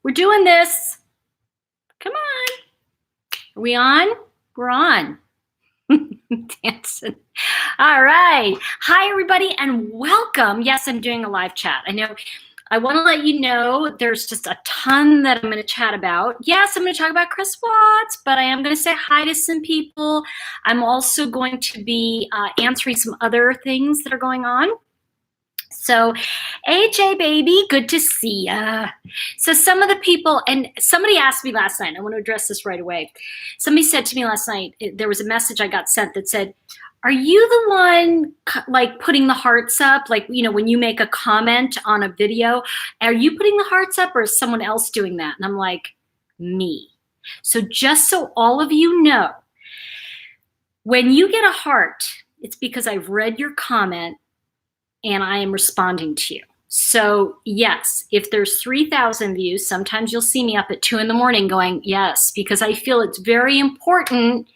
We're doing this. Come on. Are we on? We're on. Dancing. All right. Hi, everybody, and welcome. Yes, I'm doing a live chat. I know. I want to let you know there's just a ton that I'm going to chat about. Yes, I'm going to talk about Chris Watts, but I am going to say hi to some people. I'm also going to be answering some other things that are going on. So, AJ, baby, good to see ya. So some of the people, and somebody asked me last night, I want to address this right away. Somebody said to me last night, there was a message I got sent that said, are you the one like putting the hearts up? Like, you know, when you make a comment on a video, are you putting the hearts up or is someone else doing that? And I'm like, me. So just so all of you know, when you get a heart, it's because I've read your comment and I am responding to you. So yes, if there's 3,000 views, sometimes you'll see me up at 2 a.m. going, yes, because I feel it's very important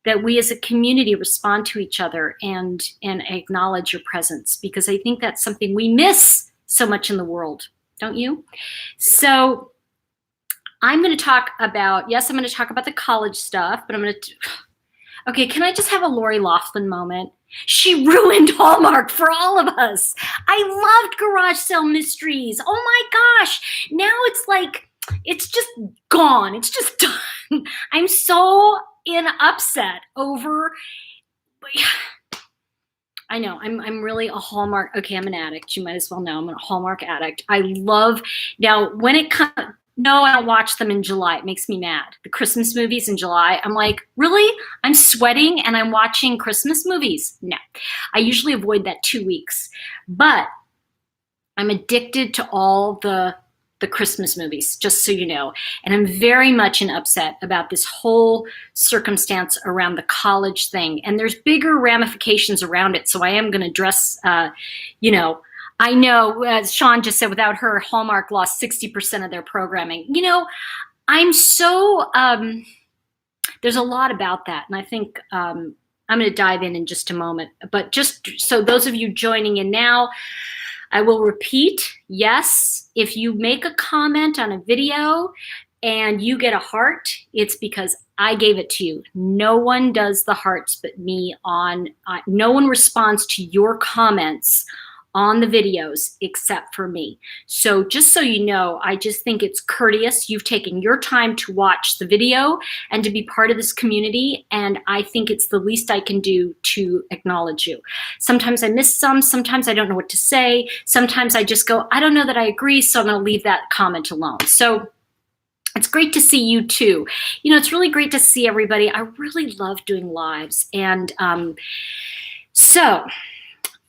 that we as a community respond to each other and acknowledge your presence, because I think that's something we miss so much in the world, don't you? So I'm going to talk about, yes, I'm going to talk about the college stuff, but I'm going to, okay, can I just have a Lori Loughlin moment? She ruined Hallmark for all of us. I loved Garage Sale Mysteries. Oh my gosh. Now it's like, it's just gone. It's just done. I'm so upset over, I know, I'm really a Hallmark. Okay, I'm an addict. You might as well know I'm a Hallmark addict. I love, now when it comes, no, I don't watch them in July. It makes me mad. The Christmas movies in July, I'm like, really? I'm sweating and I'm watching Christmas movies? No, I usually avoid that 2 weeks, but I'm addicted to all the Christmas movies, just so you know. And I'm very much upset about this whole circumstance around the college thing. And there's bigger ramifications around it. So I am going to address, you know, I know, as Sean just said, without her, Hallmark lost 60% of their programming. You know, I'm so, there's a lot about that. And I think I'm going to dive in just a moment. But just so those of you joining in now, I will repeat, yes, if you make a comment on a video and you get a heart, it's because I gave it to you. No one does the hearts but me on, no one responds to your comments on the videos except for me. So just so you know, I just think it's courteous. You've taken your time to watch the video and to be part of this community, and I think it's the least I can do to acknowledge you. Sometimes I miss some, sometimes I don't know what to say, sometimes I just go, I don't know that I agree, so I'm going to leave that comment alone. So it's great to see you too. You know, it's really great to see everybody. I really love doing lives. And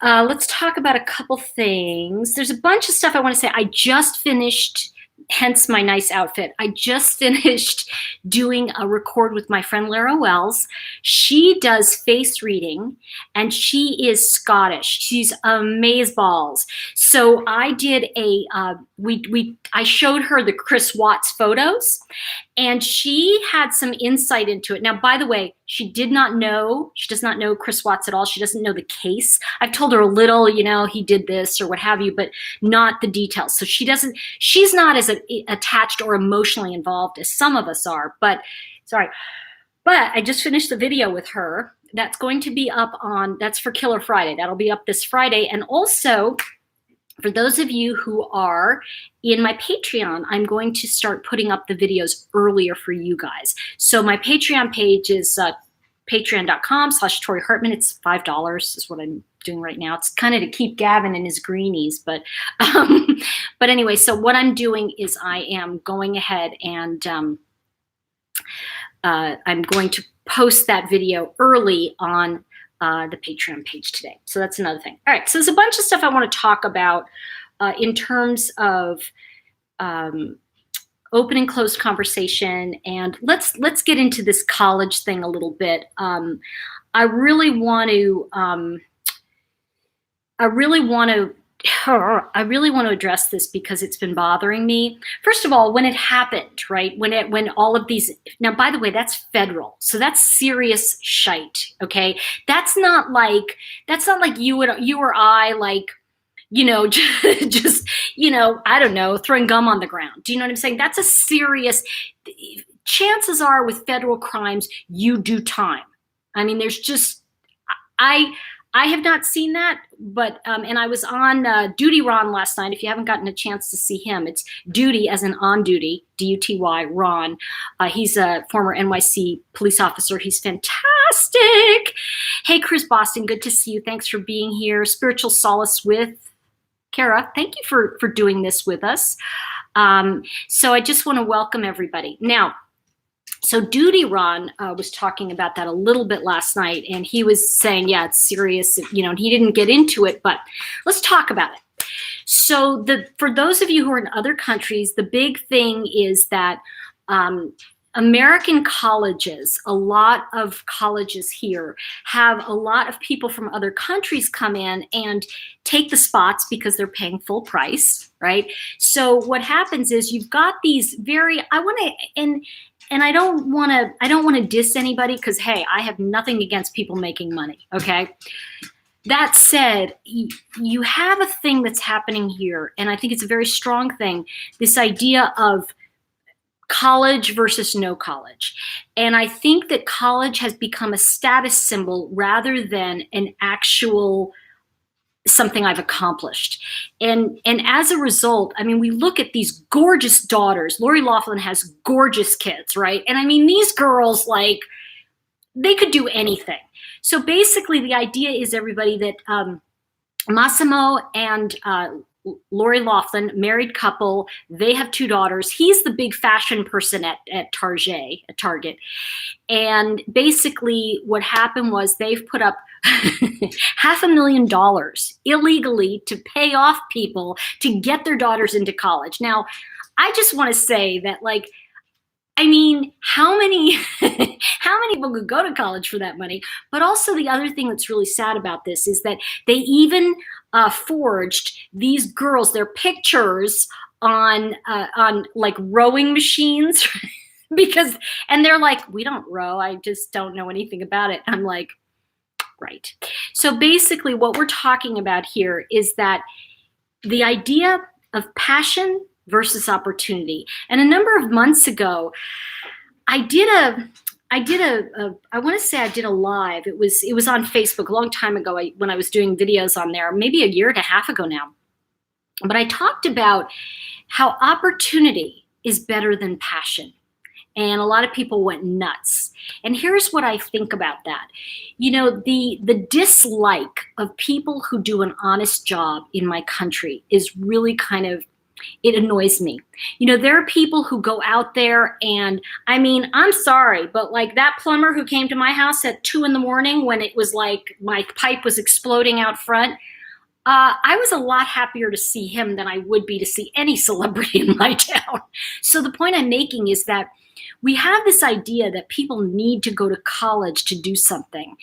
let's talk about a couple things. There's a bunch of stuff I want to say. I just finished, hence my nice outfit. I just finished doing a record with my friend Lara Wells. She does face reading and she is Scottish. She's amazeballs. So I did I showed her the Chris Watts photos and she had some insight into it. Now, by the way, she does not know Chris Watts at all. She doesn't know the case. I've told her a little, you know, he did this or what have you, but not the details. So she's not as attached or emotionally involved as some of us are, but I just finished the video with her. That's going to be up that's for Killer Friday. That'll be up this Friday. And also, for those of you who are in my Patreon, I'm going to start putting up the videos earlier for you guys. So my Patreon page is patreon.com/Tori Hartman. It's $5 is what I'm doing right now. It's kind of to keep Gavin and his greenies, but anyway, so what I'm doing is I am going ahead and I'm going to post that video early on the Patreon page today. So that's another thing. All right, so there's a bunch of stuff I want to talk about in terms of open and closed conversation, and let's get into this college thing a little bit. I really want to address this because it's been bothering me. First of all, when it happened, right? When all of these, now by the way, that's federal. So that's serious shite, okay? That's not like you or I, like, just, I don't know, throwing gum on the ground. Do you know what I'm saying? That's a serious, chances are with federal crimes, you do time. I mean, there's just, I, I have not seen that, but, and I was on Duty Ron last night. If you haven't gotten a chance to see him, it's Duty as in on duty, D-U-T-Y, Ron. He's a former NYC police officer. He's fantastic. Hey, Chris Boston, good to see you. Thanks for being here. Spiritual Solace with Kara, thank you for doing this with us. So I just want to welcome everybody. Now, so Duty Ron was talking about that a little bit last night, and he was saying, yeah, it's serious, and he didn't get into it, but let's talk about it. So for those of you who are in other countries, the big thing is that American colleges, a lot of colleges here have a lot of people from other countries come in and take the spots because they're paying full price, right? So what happens is you've got these and I don't want to diss anybody because, hey, I have nothing against people making money, okay? That said, you have a thing that's happening here, and I think it's a very strong thing, this idea of college versus no college. And I think that college has become a status symbol rather than an actual something I've accomplished. And as a result, I mean, we look at these gorgeous daughters. Lori Loughlin has gorgeous kids, right? And I mean, these girls, like, they could do anything. So basically the idea is, everybody, that Massimo and Lori Loughlin, married couple, they have 2 daughters. He's the big fashion person at Target. And basically what happened was they've put up $500,000 illegally to pay off people to get their daughters into college. Now, I just want to say that, like, I mean, how many people could go to college for that money? But also the other thing that's really sad about this is that they even forged these girls, their pictures on like rowing machines and they're like, we don't row. I just don't know anything about it. I'm like, right. So basically what we're talking about here is that the idea of passion versus opportunity. And a number of months ago, I want to say I did a live. It was on Facebook a long time ago when I was doing videos on there, maybe a year and a half ago now. But I talked about how opportunity is better than passion. And a lot of people went nuts. And here's what I think about that. The dislike of people who do an honest job in my country is really it annoys me. There are people who go out there and, I mean, I'm sorry, but like that plumber who came to my house at 2 a.m. when it was like my pipe was exploding out front, I was a lot happier to see him than I would be to see any celebrity in my town. So the point I'm making is that we have this idea that people need to go to college to do something.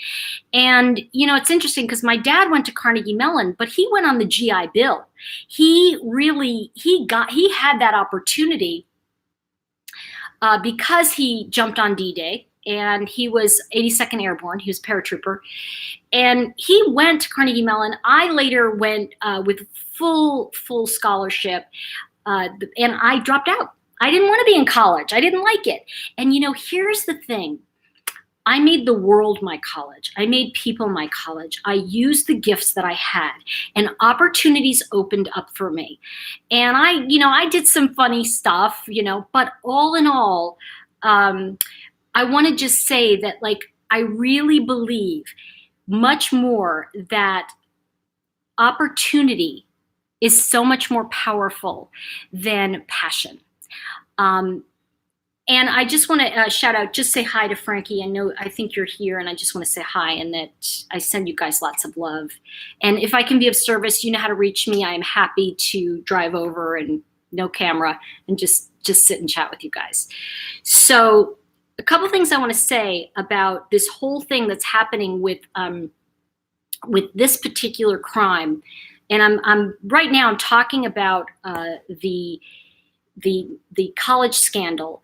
And, it's interesting because my dad went to Carnegie Mellon, but he went on the GI Bill. He had that opportunity because he jumped on D-Day, and he was 82nd Airborne. He was a paratrooper. And he went to Carnegie Mellon. I later went with full scholarship, and I dropped out. I didn't want to be in college. I didn't like it. And here's the thing. I made the world my college. I made people my college. I used the gifts that I had, and opportunities opened up for me. And I did some funny stuff, but all in all, I want to just say that, like, I really believe much more that opportunity is so much more powerful than passion. And I just want to shout out, just say hi to Frankie. I think you're here, and I just want to say hi, and that I send you guys lots of love. And if I can be of service, you know how to reach me. I am happy to drive over and no camera and just sit and chat with you guys. So a couple things I want to say about this whole thing that's happening with this particular crime. And I'm right now I'm talking about the college scandal.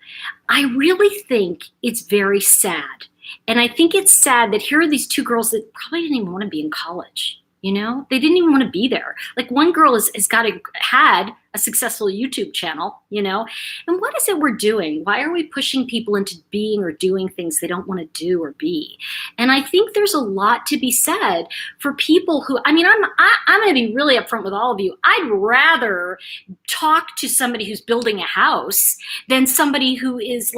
I really think it's very sad. And I think it's sad that here are these 2 girls that probably didn't even want to be in college. They didn't even want to be there. Like one girl had a successful YouTube channel, and what is it we're doing? Why are we pushing people into being or doing things they don't want to do or be? And I think there's a lot to be said for people who, I'm going to be really upfront with all of you. I'd rather talk to somebody who's building a house than somebody who is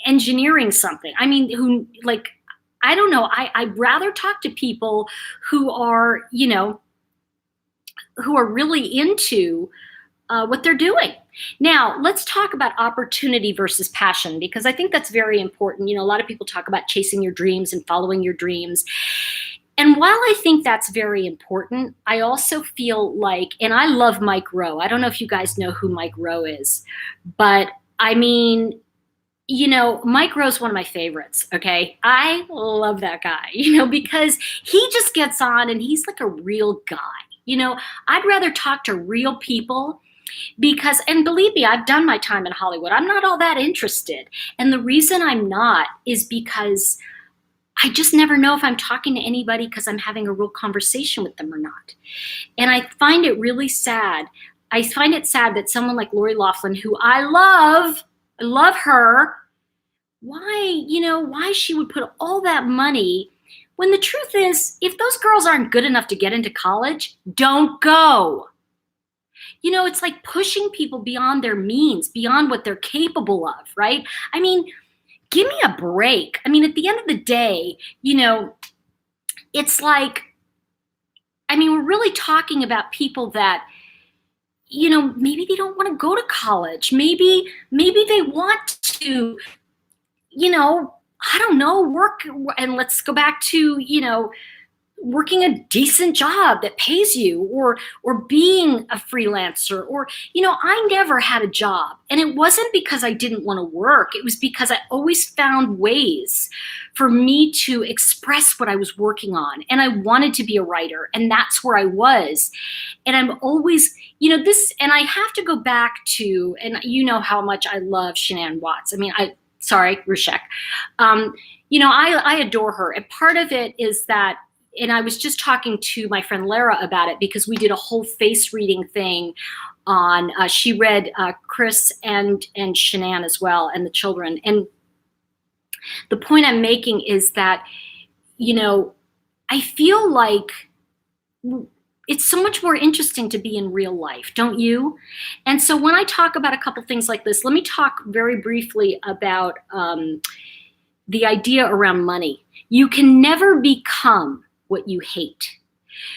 engineering something. I don't know. I'd rather talk to people who are, who are really into what they're doing. Now, let's talk about opportunity versus passion, because I think that's very important. A lot of people talk about chasing your dreams and following your dreams. And while I think that's very important, I also feel like, and I love Mike Rowe. I don't know if you guys know who Mike Rowe is, but Mike Rowe's one of my favorites, okay? I love that guy, because he just gets on and he's like a real guy. I'd rather talk to real people because, and believe me, I've done my time in Hollywood. I'm not all that interested. And the reason I'm not is because I just never know if I'm talking to anybody because I'm having a real conversation with them or not. And I find it really sad. I find it sad that someone like Lori Loughlin, who I love her, why she would put all that money when the truth is, if those girls aren't good enough to get into college, don't go. It's like pushing people beyond their means, beyond what they're capable of, right? Give me a break. At the end of the day, it's like, we're really talking about people that, maybe they don't want to go to college. Maybe they want to, I don't know, work. And let's go back to, working a decent job that pays you, or being a freelancer, or, I never had a job. And it wasn't because I didn't want to work. It was because I always found ways for me to express what I was working on. And I wanted to be a writer, and that's where I was. And I'm always, and I have to go back to, and how much I love Shanann Watts. Sorry, Rushek. I adore her. And part of it is that, and I was just talking to my friend Lara about it because we did a whole face reading thing on, she read Chris and Shanann as well, and the children. And the point I'm making is that, I feel like it's so much more interesting to be in real life, don't you? And so when I talk about a couple things like this, let me talk very briefly about the idea around money. You can never become what you hate.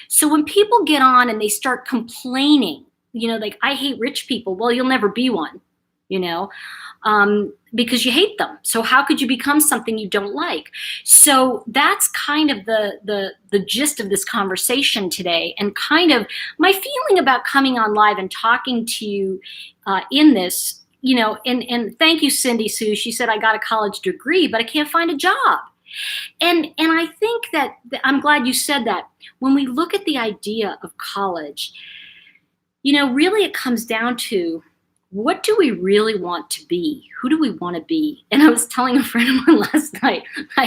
So when people get on and they start complaining, like, I hate rich people. Well, you'll never be one, because you hate them. So how could you become something you don't like? So that's kind of the gist of this conversation today, and kind of my feeling about coming on live and talking to you in this, and thank you, Cindy Sue. She said, I got a college degree, but I can't find a job. And I think that I'm glad you said that. When we look at the idea of college, really it comes down to, what do we really want to be? Who do we want to be? And I was telling a friend of mine last night, I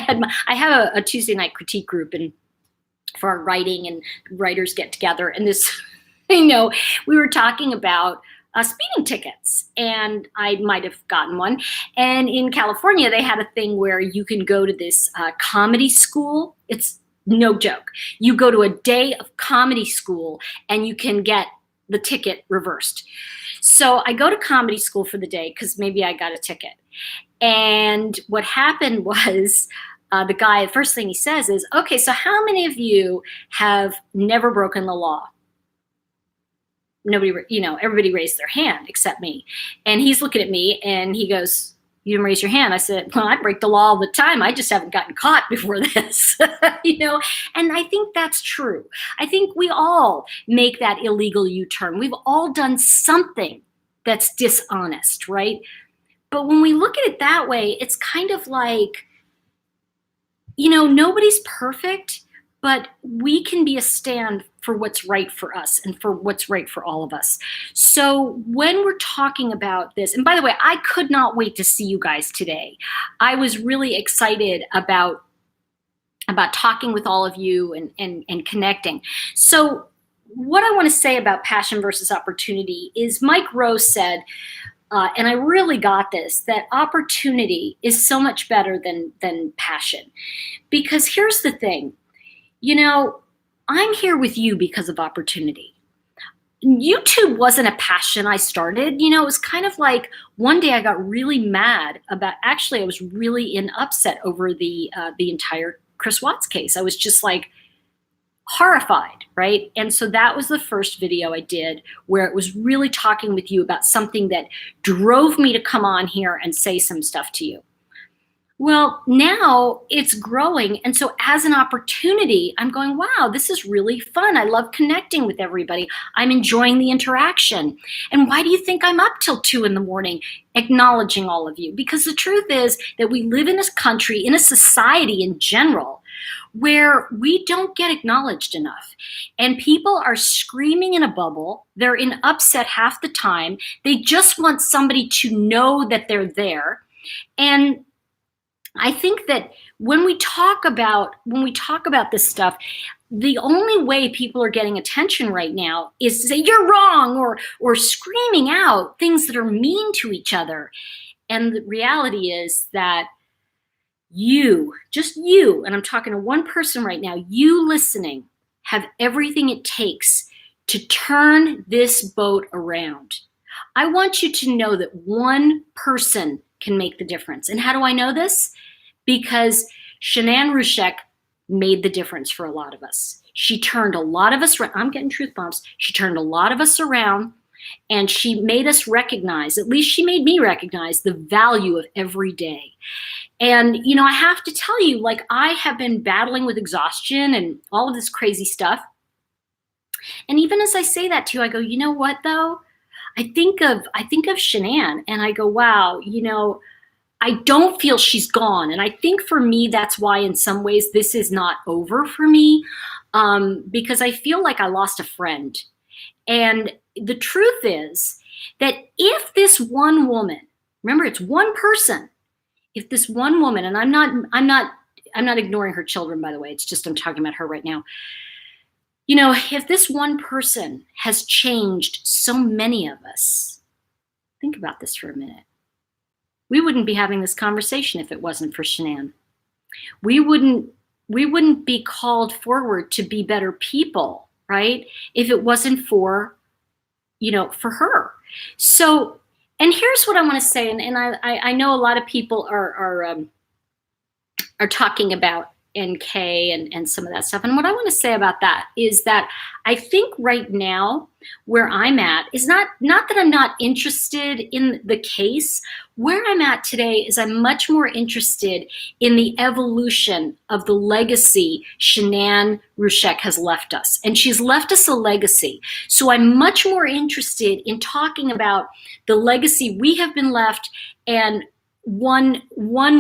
have a Tuesday night critique group, and for our writing and writers get together, and this, we were talking about speeding tickets, and I might have gotten one. And in California, they had a thing where you can go to this comedy school. It's no joke. You go to a day of comedy school, and you can get the ticket reversed. So I go to comedy school for the day because maybe I got a ticket. And what happened was, the guy, the first thing he says is, okay, so how many of you have never broken the law? Nobody, everybody raised their hand except me. And he's looking at me and he goes, you didn't raise your hand. I said, well, I break the law all the time. I just haven't gotten caught before this, and I think that's true. I think we all make that illegal U-turn. We've all done something that's dishonest, right? But when we look at it that way, it's kind of like, nobody's perfect, but we can be a stand for what's right for us and for what's right for all of us. So when we're talking about this, and by the way, I could not wait to see you guys today. I was really excited about about talking with all of you and connecting. So what I want to say about passion versus opportunity is Mike Rowe said, and I really got this, that opportunity is so much better than passion. Because here's the thing, I'm here with you because of opportunity. YouTube wasn't a passion I started. It was kind of like one day I got really mad about, actually I was really in upset over the entire Chris Watts case. I was just like horrified, right? And so that was the first video I did where it was really talking with you about something that drove me to come on here and say some stuff to you. Well, now it's growing. And so as an opportunity, I'm going, wow, this is really fun. I love connecting with everybody. I'm enjoying the interaction. And why do you think I'm up till 2 a.m. acknowledging all of you? Because the truth is that we live in a country, in a society in general, where we don't get acknowledged enough. And people are screaming in a bubble. They're in upset half the time. They just want somebody to know that they're there. And I think that when we talk about this stuff, the only way people are getting attention right now is to say you're wrong or screaming out things that are mean to each other. And the reality is that just you, and I'm talking to one person right now, you listening, have everything it takes to turn this boat around. I want you to know that one person can make the difference. And how do I know this? Because Shanann Rushek made the difference for a lot of us. She turned a lot of us, I'm getting truth bombs. She turned a lot of us around, and she made us recognize, at least she made me recognize, the value of every day. And, I have to tell you, like, I have been battling with exhaustion and all of this crazy stuff. And even as I say that to you, I go, you know what though? I think of Shanann and I go, wow, I don't feel she's gone. And I think for me, that's why in some ways this is not over for me, because I feel like I lost a friend. And the truth is that if this one woman, remember it's one person, if this one woman, and I'm not ignoring her children, by the way, it's just I'm talking about her right now. If this one person has changed so many of us, think about this for a minute. We wouldn't be having this conversation if it wasn't for Shanann. We wouldn't be called forward to be better people, right? If it wasn't for her. So, and here's what I want to say, and I know a lot of people are talking about NK and some of that stuff. And what I want to say about that is that I think right now where I'm at is not that I'm not interested in the case. Where I'm at today is I'm much more interested in the evolution of the legacy Shanann Rushek has left us. And she's left us a legacy. So I'm much more interested in talking about the legacy we have been left and one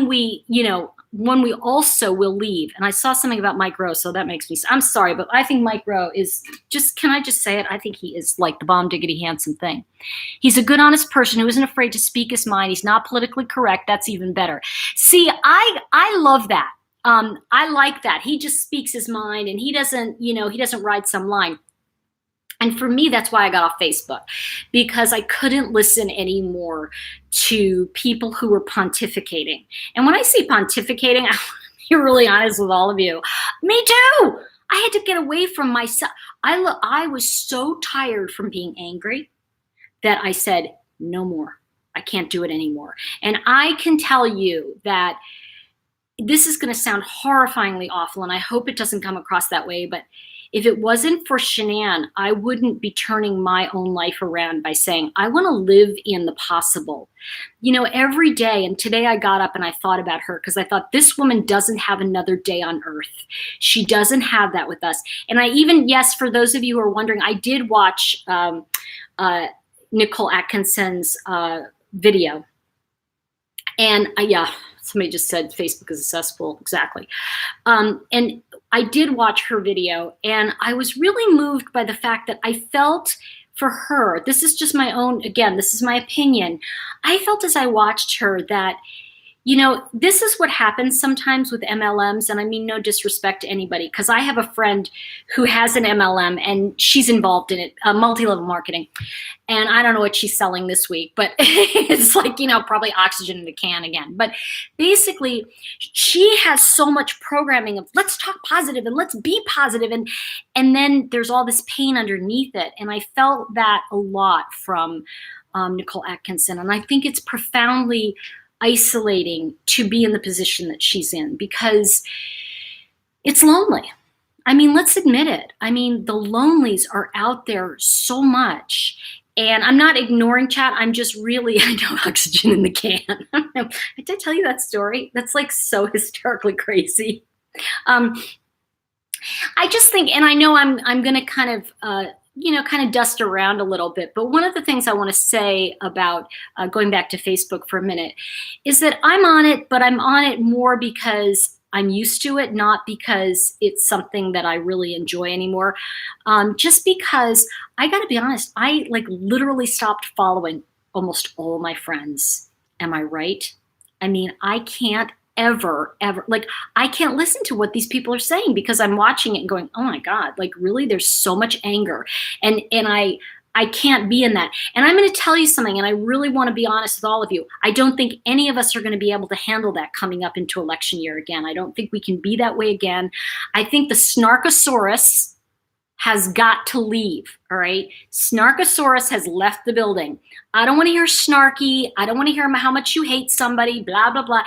we also will leave. And I saw something about Mike Rowe, so that makes me, I'm sorry, but I think Mike Rowe is just, can I just say it? I think he is like the bomb diggity handsome thing. He's a good, honest person who isn't afraid to speak his mind. He's not politically correct. That's even better. See, I love that. I like that. He just speaks his mind and he doesn't ride some line. And for me, that's why I got off Facebook, because I couldn't listen anymore to people who were pontificating. And when I say pontificating, I want to be really honest with all of you. Me too. I had to get away from myself. I was so tired from being angry that I said, no more. I can't do it anymore. And I can tell you that this is going to sound horrifyingly awful, and I hope it doesn't come across that way, but if it wasn't for Shanann, I wouldn't be turning my own life around by saying, I want to live in the possible. Every day, and today I got up and I thought about her because I thought this woman doesn't have another day on earth. She doesn't have that with us. And yes, for those of you who are wondering, I did watch Nicole Atkinson's video. And somebody just said Facebook is a cesspool. Exactly. And I did watch her video, and I was really moved by the fact that I felt for her, this is just my own, again, this is my opinion. I felt as I watched her that this is what happens sometimes with MLMs, and I mean no disrespect to anybody, because I have a friend who has an MLM and she's involved in it, multi-level marketing. And I don't know what she's selling this week, but it's like, probably oxygen in a can again. But basically, she has so much programming of let's talk positive and let's be positive. And then there's all this pain underneath it. And I felt that a lot from Nicole Atkinson. And I think it's profoundly isolating to be in the position that she's in, because it's lonely. I mean, let's admit it. I mean, the lonelies are out there so much. And I'm not ignoring chat. I'm just really, I know, oxygen in the can. Did I tell you that story? That's like so hysterically crazy. I just think, and I know I'm going to kind of dust around a little bit. But one of the things I want to say about going back to Facebook for a minute is that I'm on it, but I'm on it more because I'm used to it, not because it's something that I really enjoy anymore. Just because I got to be honest, I literally stopped following almost all my friends. Am I right? I mean, I can't ever, I can't listen to what these people are saying because I'm watching it and going, oh my God, really, there's so much anger. And I can't be in that. And I'm going to tell you something, and I really want to be honest with all of you. I don't think any of us are going to be able to handle that coming up into election year again. I don't think we can be that way again. I think the Snarkosaurus has got to leave, all right? Snarkosaurus has left the building. I don't want to hear snarky. I don't want to hear how much you hate somebody, blah, blah, blah.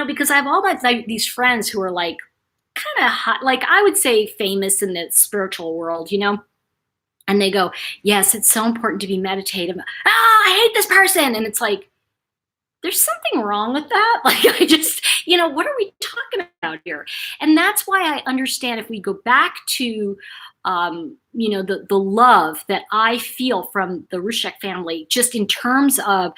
Because I have all these friends who are kind of hot, I would say famous in the spiritual world, And they go, yes, it's so important to be meditative. I hate this person. And it's like, there's something wrong with that. I just, what are we talking about here? And that's why I understand if we go back to, the love that I feel from the Rushek family, just in terms of,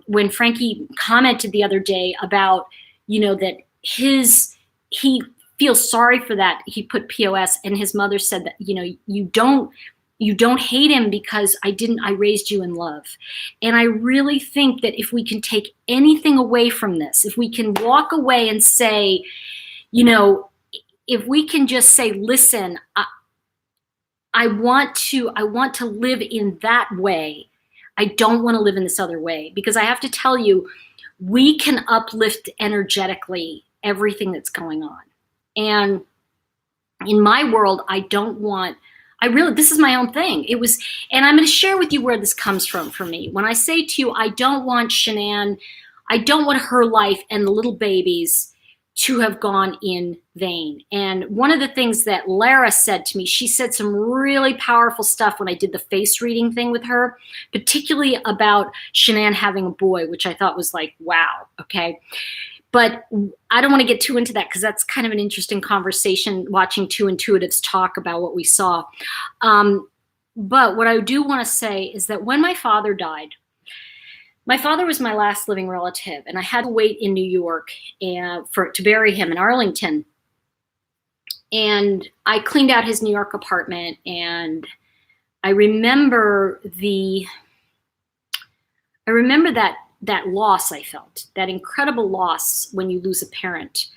when Frankie commented the other day about, that he feels sorry for that. He put POS, and his mother said that, you don't hate him because I raised you in love. And I really think that if we can take anything away from this, if we can walk away and say, if we can just say, listen, I want to live in that way. I don't want to live in this other way, because I have to tell you, we can uplift energetically everything that's going on. And in my world, this is my own thing. And I'm going to share with you where this comes from for me. When I say to you, I don't want Shanann, I don't want her life and the little babies to have gone in vain. And one of the things that Lara said to me, she said some really powerful stuff when I did the face reading thing with her, particularly about Shanann having a boy, which I thought was wow, okay. But I don't want to get too into that because that's kind of an interesting conversation, watching two intuitives talk about what we saw. But what I do want to say is that when my father died, my father was my last living relative, and I had to wait in New York to bury him in Arlington. And I cleaned out his New York apartment, and I remember that loss I felt, that incredible loss when you lose a parent.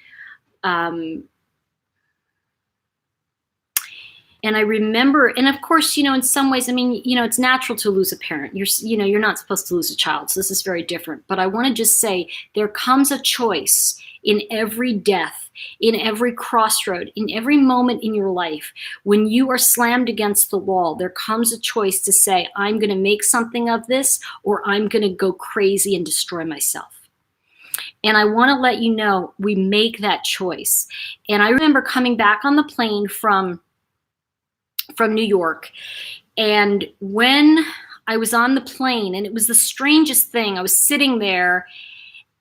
And I remember, and of course, in some ways, I mean, it's natural to lose a parent. You're not supposed to lose a child. So this is very different. But I want to just say there comes a choice in every death, in every crossroad, in every moment in your life. When you are slammed against the wall, there comes a choice to say, I'm going to make something of this, or I'm going to go crazy and destroy myself. And I want to let you know, we make that choice. And I remember coming back on the plane from New York. And when I was on the plane, and it was the strangest thing, I was sitting there,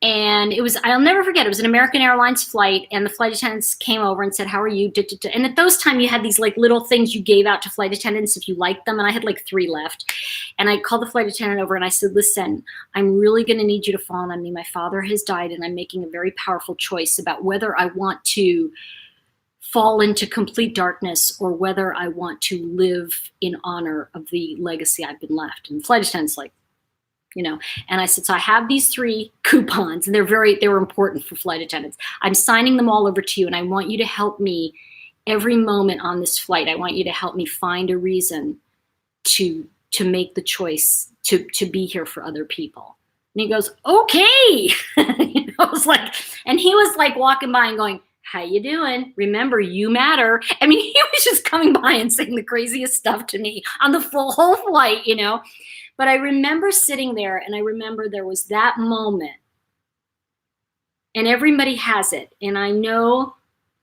and I'll never forget, it was an American Airlines flight, and the flight attendants came over and said, how are you? And at those time, you had these little things you gave out to flight attendants if you liked them, and I had 3 left. And I called the flight attendant over and I said, listen, I'm really going to need you to fall on me. My father has died, and I'm making a very powerful choice about whether I want to fall into complete darkness or whether I want to live in honor of the legacy I've been left. And the flight attendant's like, And I said, so I have these 3 coupons, and they were important for flight attendants. I'm signing them all over to you, and I want you to help me every moment on this flight. I want you to help me find a reason to make the choice to be here for other people. And he goes, okay. I was like, and he was like walking by and going, how you doing? Remember, you matter. I mean, he was just coming by and saying the craziest stuff to me on the whole flight, But I remember sitting there, and I remember there was that moment, and everybody has it. And I know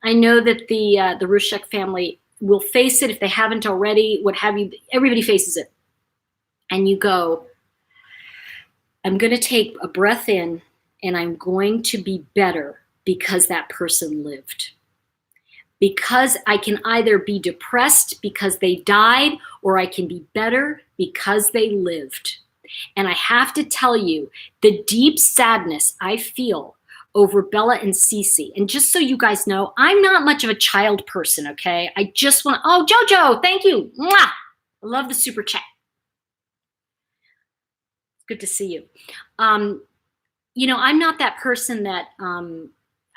that the Rushek family will face it if they haven't already. What have you? Everybody faces it. And you go, I'm going to take a breath in, and I'm going to be better because that person lived. Because I can either be depressed because they died, or I can be better because they lived. And I have to tell you, the deep sadness I feel over Bella and Cece. And just so you guys know, I'm not much of a child person, okay? I just want, oh, Jojo, thank you. Mwah! I love the super chat. Good to see you. I'm not that person that,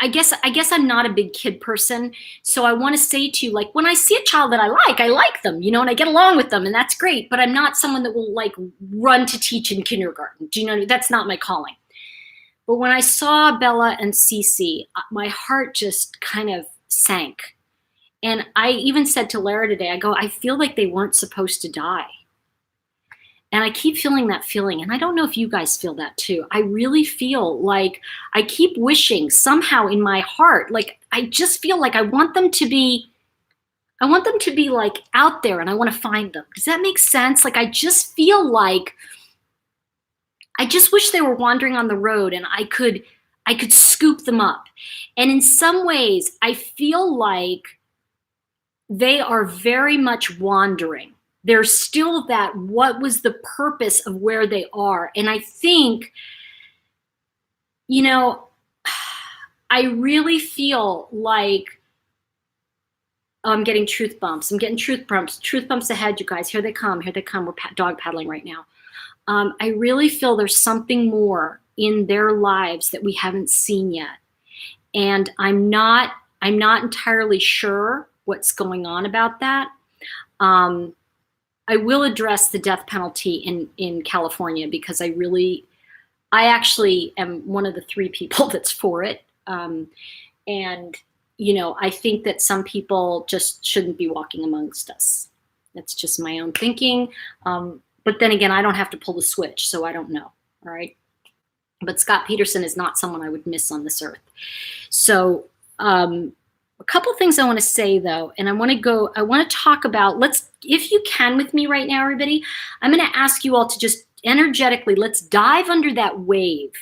I guess I'm not a big kid person. So I want to say to you, like, when I see a child that I like them, and I get along with them, and that's great. But I'm not someone that will like run to teach in kindergarten. Do you know? That's not my calling. But when I saw Bella and Cece, my heart just kind of sank. And I even said to Lara today, I feel like they weren't supposed to die. And I keep feeling that feeling. And I don't know if you guys feel that too. I really feel like I keep wishing somehow in my heart, like I just feel like I want them to be like out there, and I want to find them. Does that make sense? Like I just feel like I just wish they were wandering on the road, and I could scoop them up. And in some ways, I feel like they are very much wandering. There's still that, what was the purpose of where they are? And I think, I really feel like, I'm getting truth bumps. I'm getting truth bumps ahead, you guys. Here they come. We're dog paddling right now. I really feel there's something more in their lives that we haven't seen yet. And I'm not entirely sure what's going on about that. I will address the death penalty in California, because I actually am one of the 3 people that's for it. And, I think that some people just shouldn't be walking amongst us. That's just my own thinking. But then again, I don't have to pull the switch, so I don't know. All right. But Scott Peterson is not someone I would miss on this earth. So, a couple things I want to say though, and I want to talk about, if you can with me right now, everybody, I'm going to ask you all to just energetically, let's dive under that wave.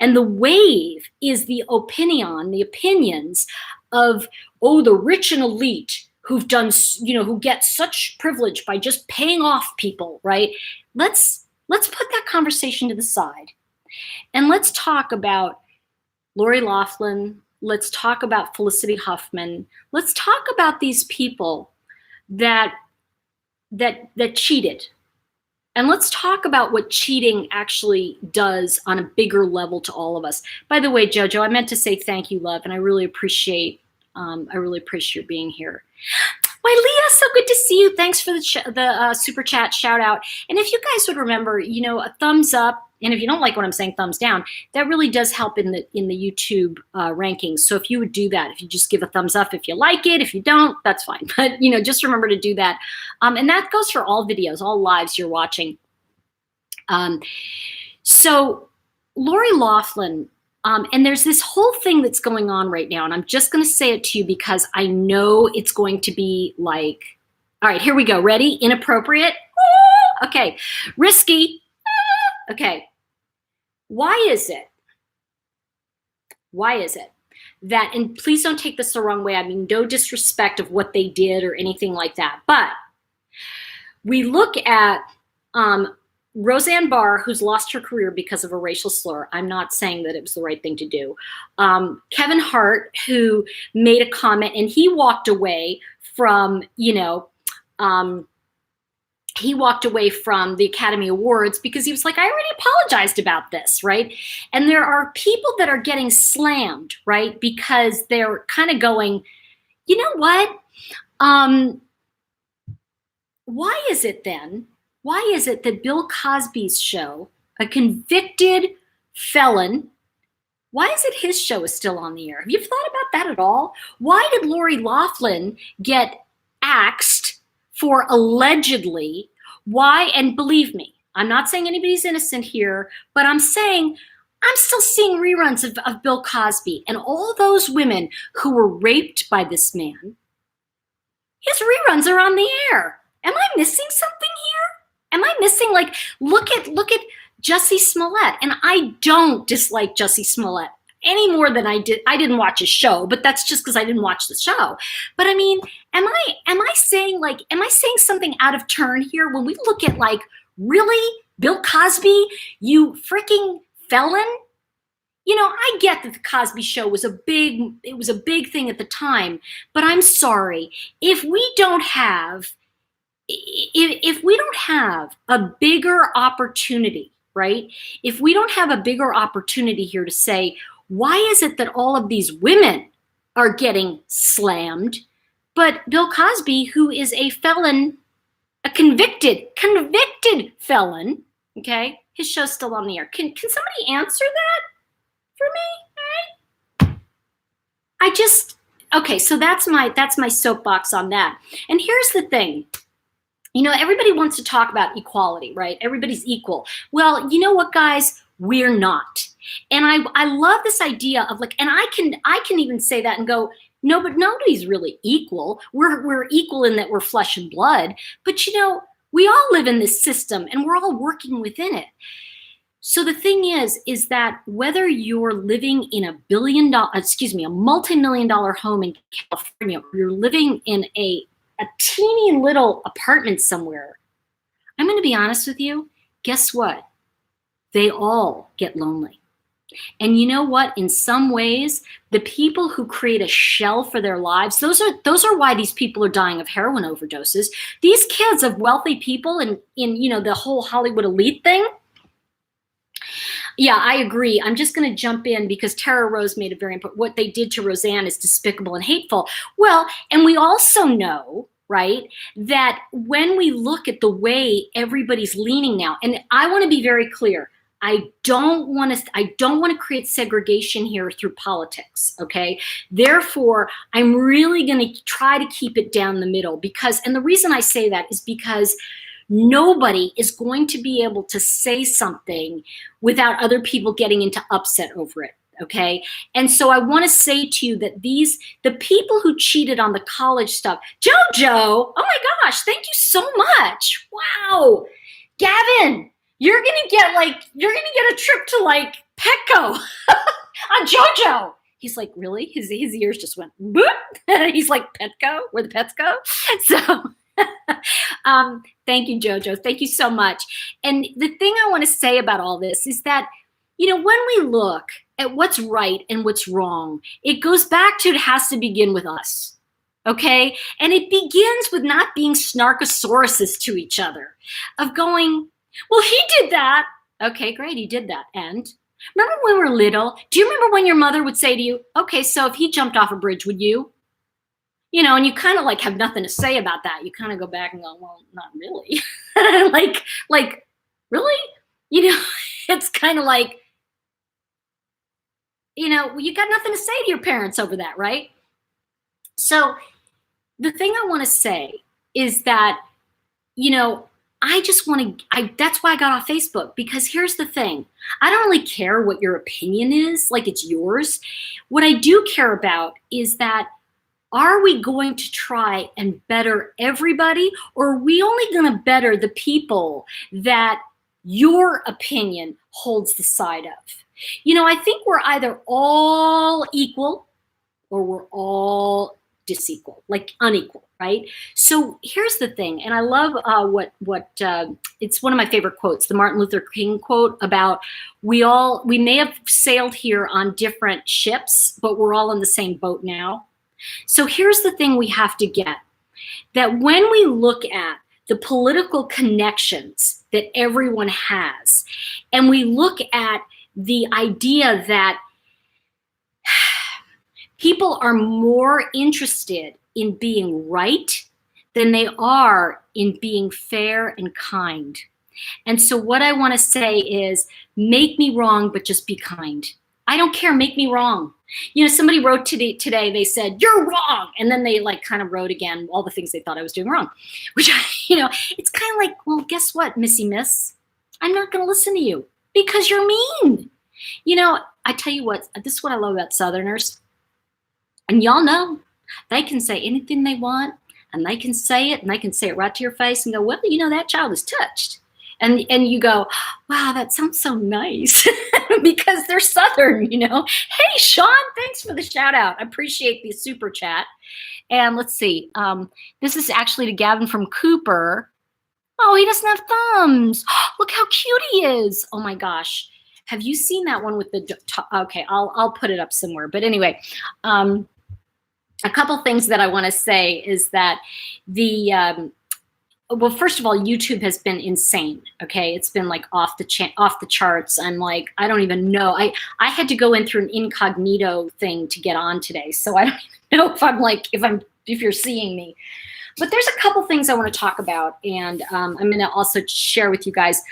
And the wave is the opinions of, the rich and elite who've done, who get such privilege by just paying off people, right? Let's put that conversation to the side. And let's talk about Lori Loughlin. Let's talk about Felicity Huffman. Let's talk about these people that cheated. And let's talk about what cheating actually does on a bigger level to all of us. By the way, Jojo, I meant to say thank you, love, and I really appreciate your being here. Why, Leah, so good to see you. Thanks for the super chat shout out. And if you guys would remember, a thumbs up, and if you don't like what I'm saying, thumbs down. That really does help in the YouTube rankings. So if you would do that, if you just give a thumbs up if you like it, if you don't, that's fine. But just remember to do that. And that goes for all videos, all lives you're watching. So Lori Loughlin. And there's this whole thing that's going on right now, and I'm just going to say it to you because I know it's going to be like, all right, here we go. Ready? Inappropriate? Okay. Risky? Okay. Why is it that, and please don't take this the wrong way, I mean, no disrespect of what they did or anything like that, but we look at Roseanne Barr, who's lost her career because of a racial slur. I'm not saying that it was the right thing to do. Kevin Hart, who made a comment, and he walked away from, he walked away from the Academy Awards because he was like, I already apologized about this, right? And there are people that are getting slammed, right? Because they're kind of going, you know what? Why is it then? Why is it that Bill Cosby's show, a convicted felon, why is it his show is still on the air? Have you thought about that at all? Why did Lori Loughlin get axed for allegedly? Why? And believe me, I'm not saying anybody's innocent here, but I'm saying I'm still seeing reruns of Bill Cosby and all those women who were raped by this man. His reruns are on the air. Am I missing something here? Am I missing, like, look at Jussie Smollett. And I don't dislike Jussie Smollett any more than I did. I didn't watch his show, but that's just because I didn't watch the show. But I mean, am I saying something out of turn here when we look at, like, really, Bill Cosby, you freaking felon? You know, I get that the Cosby Show was a big thing at the time, but I'm sorry, if we don't have a bigger opportunity, right? If we don't have a bigger opportunity here to say, why is it that all of these women are getting slammed, but Bill Cosby, who is a felon, a convicted felon, okay, his show's still on the air. Can somebody answer that for me? All right. Okay, so that's my soapbox on that. And here's the thing. You know, everybody wants to talk about equality, right? Everybody's equal. Well, you know what, guys? We're not. And I love this idea of, like, and I can even say that and go, no, but nobody's really equal. We're equal in that we're flesh and blood. But, you know, we all live in this system and we're all working within it. So the thing is that whether you're living in a multi-million-dollar home in California, or you're living in a teeny little apartment somewhere, I'm going to be honest with you, guess what? They all get lonely. And you know what? In some ways, the people who create a shell for their lives, those are why these people are dying of heroin overdoses. These kids of wealthy people in you know, the whole Hollywood elite thing. Yeah, I agree. I'm just going to jump in because Tara Rose made a very important, what they did to Roseanne is despicable and hateful. Well, and we also know, right, that when we look at the way everybody's leaning now, and I want to be very clear, I don't want to create segregation here through politics, okay? Therefore, I'm really going to try to keep it down the middle because, and the reason I say that is because nobody is going to be able to say something without other people getting into upset over it, okay? And so I want to say to you that the people who cheated on the college stuff, JoJo, oh my gosh, thank you so much. Wow. Gavin, you're going to get a trip to, like, Petco on JoJo. He's like, really? His ears just went boop. He's like, Petco, where the pets go. So thank you, JoJo. Thank you so much. And the thing I want to say about all this is that, you know, when we look at what's right and what's wrong, it goes back to, it has to begin with us. Okay. And it begins with not being snarkosauruses to each other, of going, well, he did that. Okay, great. He did that. And remember when we were little, do you remember when your mother would say to you, okay, so if he jumped off a bridge, would you? You know, and you kind of, like, have nothing to say about that. You kind of go back and go, well, not really. like, really? You know, it's kind of like, you know, you got nothing to say to your parents over that, right? So the thing I want to say is that, you know, that's why I got off Facebook, because here's the thing. I don't really care what your opinion is, like it's yours. What I do care about is that, are we going to try and better everybody, or are we only going to better the people that your opinion holds the side of? You know, I think we're either all equal or we're all disequal, like unequal, right? So here's the thing, and I love it's one of my favorite quotes, the Martin Luther King quote about we may have sailed here on different ships, but we're all in the same boat now. So here's the thing we have to get, that when we look at the political connections that everyone has, and we look at the idea that people are more interested in being right than they are in being fair and kind. And so what I want to say is, make me wrong, but just be kind. I don't care, make me wrong. You know, somebody wrote today, they said, you're wrong. And then they like kind of wrote again all the things they thought I was doing wrong, which, you know, it's kind of like, well, guess what, Missy Miss? I'm not going to listen to you because you're mean. You know, I tell you what, this is what I love about Southerners. And y'all know, they can say anything they want, and they can say it, and they can say it right to your face and go, well, you know, that child is touched. And you go, wow, that sounds so nice because they're Southern, you know. Hey, Sean, thanks for the shout out. I appreciate the super chat. And let's see. This is actually to Gavin from Cooper. Oh, he doesn't have thumbs. Look how cute he is. Oh my gosh. Have you seen that one with the, okay, I'll put it up somewhere. But anyway, a couple things that I want to say is that well, first of all, YouTube has been insane. Okay, it's been like off the charts. I'm like, I don't even know. I had to go in through an incognito thing to get on today, so I don't even know if you're seeing me. But there's a couple things I want to talk about, and I'm going to also share with you guys.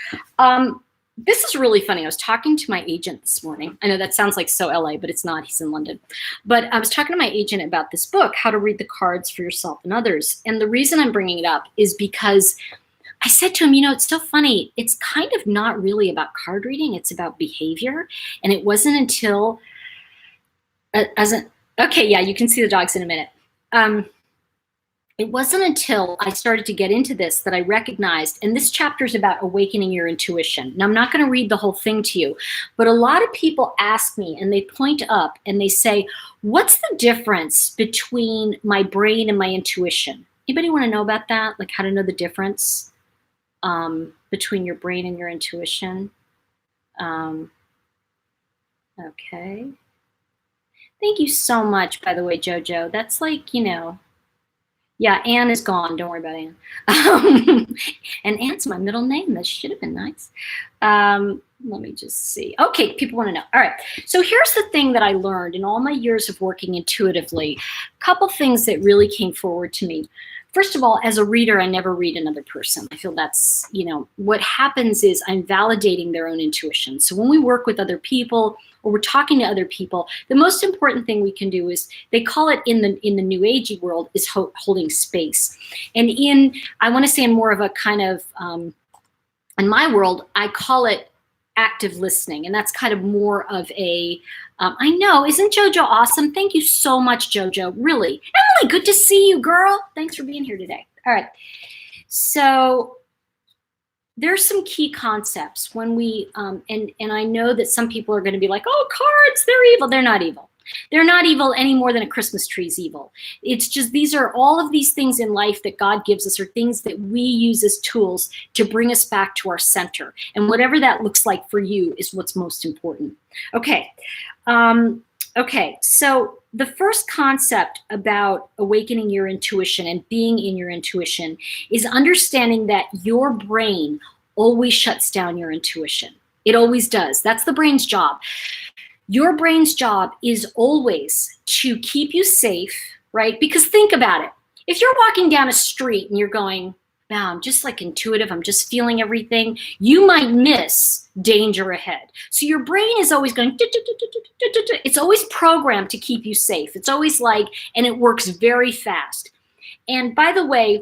This is really funny. I was talking to my agent this morning. I know that sounds like so LA, but it's not. He's in London. But I was talking to my agent about this book, How to Read the Cards for Yourself and Others. And the reason I'm bringing it up is because I said to him, you know, it's so funny. It's kind of not really about card reading. It's about behavior. And it wasn't until, okay, yeah, you can see the dogs in a minute. It wasn't until I started to get into this that I recognized, and this chapter is about awakening your intuition. Now, I'm not going to read the whole thing to you, but a lot of people ask me and they point up and they say, what's the difference between my brain and my intuition? Anybody want to know about that? Like how to know the difference between your brain and your intuition? Okay. Thank you so much, by the way, Jojo. That's like, you know, yeah, Anne is gone. Don't worry about Anne. And Anne's my middle name. That should have been nice. Let me just see. Okay, people want to know. All right. So here's the thing that I learned in all my years of working intuitively. A couple things that really came forward to me. First of all, as a reader, I never read another person. I feel that's, you know, what happens is I'm validating their own intuition. So when we work with other people or we're talking to other people, the most important thing we can do is, they call it in the new agey world, is holding space. And I want to say in more of a kind of, in my world, I call it active listening. And that's kind of more of a, I know, isn't Jojo awesome? Thank you so much, Jojo. Really, Emily, good to see you, girl. Thanks for being here today. All right. So there's some key concepts when we, and I know that some people are going to be like, oh, cards, they're evil. They're not evil. They're not evil any more than a Christmas tree is evil. It's just, these are all of these things in life that God gives us, are things that we use as tools to bring us back to our center. And whatever that looks like for you is what's most important. Okay. Okay. So the first concept about awakening your intuition and being in your intuition is understanding that your brain always shuts down your intuition. It always does. That's the brain's job. Your brain's job is always to keep you safe, right? Because think about it. If you're walking down a street and you're going, wow, I'm just like intuitive, I'm just feeling everything, you might miss danger ahead. So your brain is always going, it's always programmed to keep you safe. It's always like, and it works very fast. And by the way,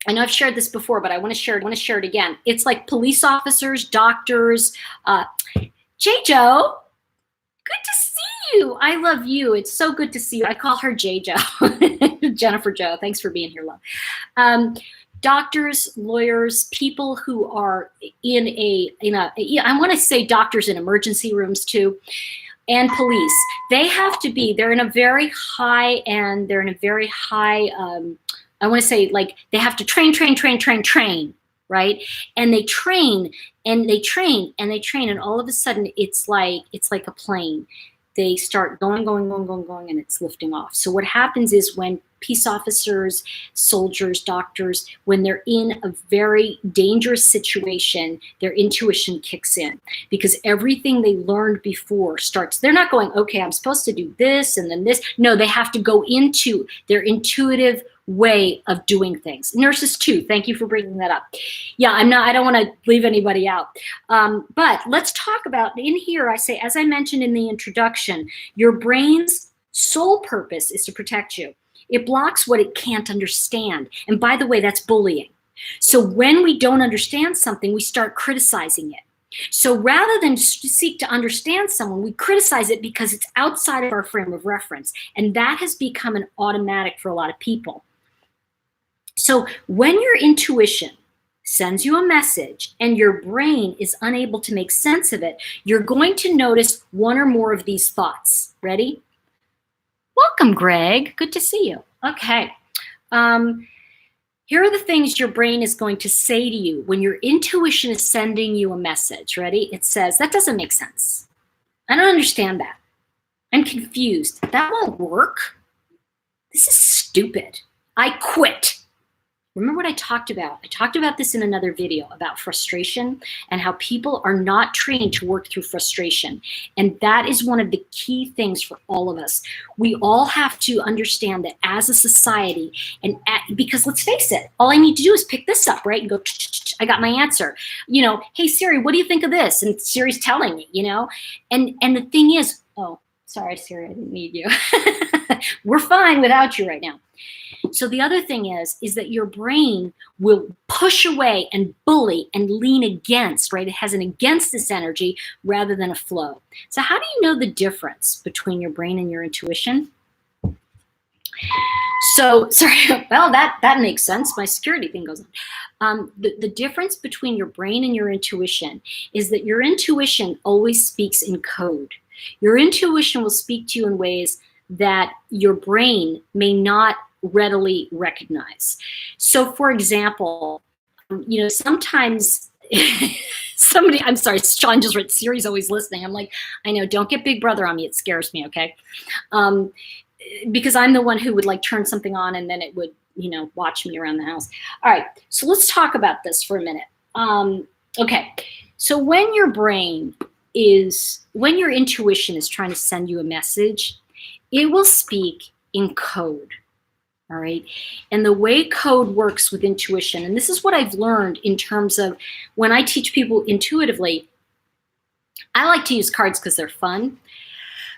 I know I've shared this before, but I want to share it again. It's like police officers, doctors, J-Jo, good to see you. I love you. It's so good to see you. I call her J-Jo, Jennifer Jo. Thanks for being here, love. Doctors, lawyers, people who are in I want to say doctors in emergency rooms too, and police. They have to be, they're in a very high end, they're in a very high, I want to say like they have to train, right? And they train and they train and they train, and all of a sudden it's like a plane. they start going, and it's lifting off. So what happens is when peace officers, soldiers, doctors, when they're in a very dangerous situation, their intuition kicks in because everything they learned before starts. They're not going, okay, I'm supposed to do this and then this. No, they have to go into their intuitive way of doing things. Nurses too. Thank you for bringing that up. Yeah, I don't want to leave anybody out. But let's talk about, in here, I say, as I mentioned in the introduction, your brain's sole purpose is to protect you. It blocks what it can't understand. And by the way, that's bullying. So when we don't understand something, we start criticizing it. So rather than seek to understand someone, we criticize it because it's outside of our frame of reference. And that has become an automatic for a lot of people. So when your intuition sends you a message and your brain is unable to make sense of it, you're going to notice one or more of these thoughts. Ready? Welcome, Greg. Good to see you. Okay. Here are the things your brain is going to say to you when your intuition is sending you a message. Ready? It says, that doesn't make sense. I don't understand that. I'm confused. That won't work. This is stupid. I quit. Remember what I talked about? I talked about this in another video about frustration and how people are not trained to work through frustration. And that is one of the key things for all of us. We all have to understand that as a society, because let's face it, all I need to do is pick this up, right? And go, I got my answer. You know, hey Siri, what do you think of this? And Siri's telling me, you know? And the thing is, oh, sorry, Siri, I didn't need you. We're fine without you right now. So the other thing is that your brain will push away and bully and lean against, right? It has an against this energy rather than a flow. So how do you know the difference between your brain and your intuition? So, sorry, well, that makes sense. My security thing goes on. The difference between your brain and your intuition is that your intuition always speaks in code. Your intuition will speak to you in ways that your brain may not readily recognize. So for example, you know, sometimes somebody, I'm sorry, Sean just read, Siri's always listening. I'm like, I know, don't get Big Brother on me. It scares me, okay? Because I'm the one who would like turn something on and then it would, you know, watch me around the house. All right, so let's talk about this for a minute. Okay, so when your intuition is trying to send you a message, it will speak in code. All right. And the way code works with intuition, and this is what I've learned in terms of when I teach people intuitively, I like to use cards because they're fun,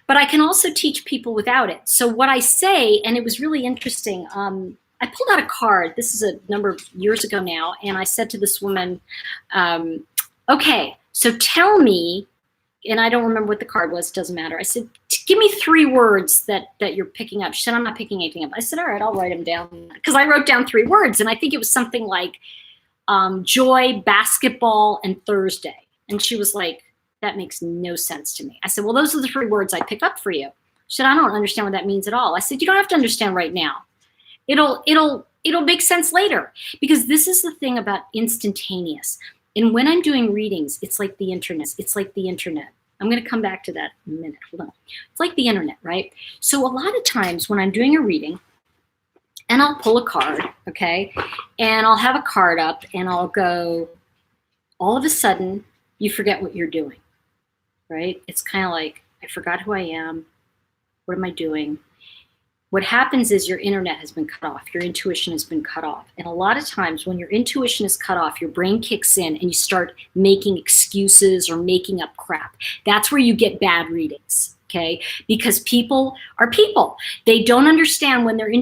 but I can also teach people without it. So what I say, and it was really interesting, I pulled out a card. This is a number of years ago now. And I said to this woman, okay, so tell me, and I don't remember what the card was, doesn't matter. I said, give me 3 words that you're picking up. She said, I'm not picking anything up. I said, all right, I'll write them down. Because I wrote down 3 words, and I think it was something like joy, basketball, and Thursday. And she was like, that makes no sense to me. I said, well, those are the 3 words I pick up for you. She said, I don't understand what that means at all. I said, you don't have to understand right now. It'll make sense later. Because this is the thing about instantaneous. And when I'm doing readings, it's like the internet. It's like the internet. I'm going to come back to that in a minute. Hold on. It's like the internet, right? So a lot of times when I'm doing a reading, and I'll pull a card, okay? And I'll have a card up, and I'll go, all of a sudden, you forget what you're doing, right? It's kind of like, I forgot who I am. What am I doing? What happens is your internet has been cut off. Your intuition has been cut off. And a lot of times when your intuition is cut off, your brain kicks in and you start making excuses or making up crap. That's where you get bad readings, okay? Because people are people. They don't understand when their